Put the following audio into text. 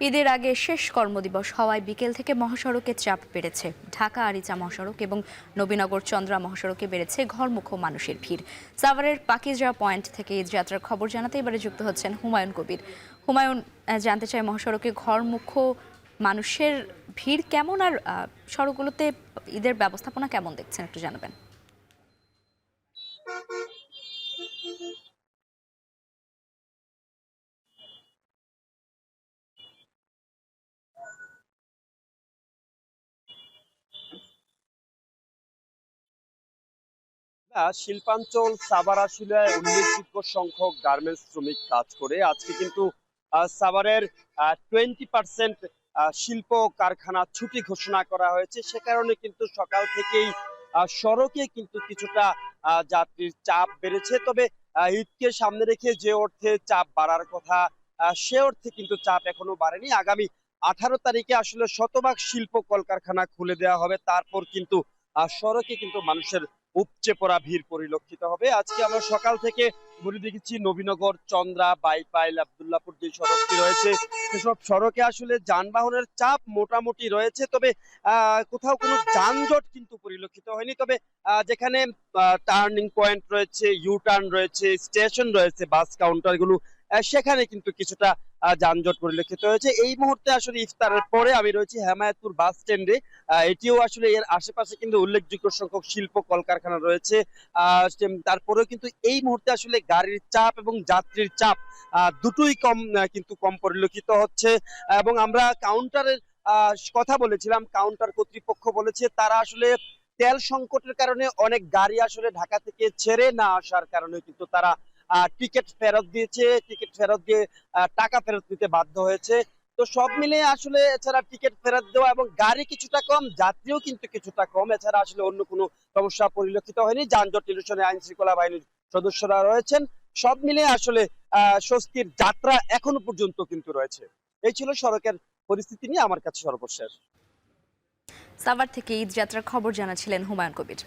ঈদের আগে শেষ কর্মদিবস হওয়ায় বিকেল থেকে মহাসড়কে চাপ বেড়েছে। ঢাকা আরিচা মহাসড়ক এবং নবীনগর চন্দ্রা মহাসড়কে বেড়েছে ঘরমুখো মানুষের ভিড়। সাভারের পাকিজা পয়েন্ট থেকে ঈদযাত্রার খবর জানাতে এবারে যুক্ত হচ্ছেন হুমায়ুন কবির। হুমায়ুন, জানতে চাই মহাসড়কে ঘরমুখো মানুষের ভিড় কেমন, আর সড়কগুলোতে ঈদের ব্যবস্থাপনা কেমন দেখছেন একটু জানাবেন। শিল্পাঞ্চল সাভার আসলে উল্লেখযোগ্য সংখ্যক গার্মেন্টস শ্রমিক কাজ করে। আজকে কিন্তু সাভারের 20% শিল্প কারখানা ছুটি ঘোষণা করা হয়েছে। সে কারণে কিন্তু সকাল থেকেই সড়কে কিন্তু কিছুটা যাত্রীর চাপ বেড়েছে। তবে ঈদকে সামনে রেখে যে অর্থে চাপ বাড়ার কথা, সে অর্থে কিন্তু চাপ এখনো বাড়েনি। আগামী 18 তারিখে আসলে শতভাগ শিল্প কলকারখানা খুলে দেওয়া হবে। তারপর কিন্তু সড়কে কিন্তু মানুষের উপচে পড়া ভিড় পরিলক্ষিত হবে। আজকে আমরা সকাল থেকে ঘুরে দেখেছি নবীনগর, চন্দ্রা, বাইপাইল, আব্দুল্লাহপুর যে সড়কটি রয়েছে, সেসব সড়কে আসলে যানবাহনের চাপ মোটামুটি রয়েছে। তবে কোথাও কোনো যানজট কিন্তু পরিলক্ষিত হয়নি। তবে যেখানে টার্নিং পয়েন্ট রয়েছে, ইউ টার্ন রয়েছে, স্টেশন রয়েছে, বাস কাউন্টার গুলো, সেখানে কিন্তু কিছুটা যানজট পরিলক্ষিত হয়েছে। এই মুহূর্তে আসলে ইফতারের পরে আমি রয়েছি হেমায়েতপুর বাস স্ট্যান্ডে। এটিও আসলে এর আশেপাশে কিন্তু উল্লেখযোগ্য সংখ্যক শিল্প কলকারখানা রয়েছে। তারপরেও কিন্তু এই মুহূর্তে আসলে গাড়ির চাপ এবং যাত্রীর চাপ দুটোই কিন্তু কম পরিলক্ষিত হচ্ছে। এবং আমরা কাউন্টারের কথা বলেছিলাম, কাউন্টার কর্তৃপক্ষ বলেছে তারা আসলে তেল সংকটের কারণে অনেক গাড়ি আসলে ঢাকা থেকে ছেড়ে না আসার কারণে কিন্তু তারা টিকিট ফেরত দিয়েছে। টিকিট ফেরত দিয়ে টাকা ফেরত দিতে বাধ্য হয়েছে। তো সব মিলে আসলে এছাড়া টিকিট ফেরত দেওয়া এবং গাড়ি কিছুটা কম, যাত্রীও কিন্তু কিছুটা কম, এছাড়া আসলে অন্য কোনো সমস্যা পরিলক্ষিত হয়নি। যানজট নিরসনে আইন শৃঙ্খলা বাহিনীর সদস্যরা রয়েছেন। সব মিলে আসলে স্বস্তির যাত্রা এখনো পর্যন্ত কিন্তু রয়েছে। এই ছিল সড়কের পরিস্থিতি নিয়ে আমার কাছে সর্বশেষ। সাভার থেকে ঈদযাত্রার খবর জানাচ্ছিলেন হুমায়ুন কবির।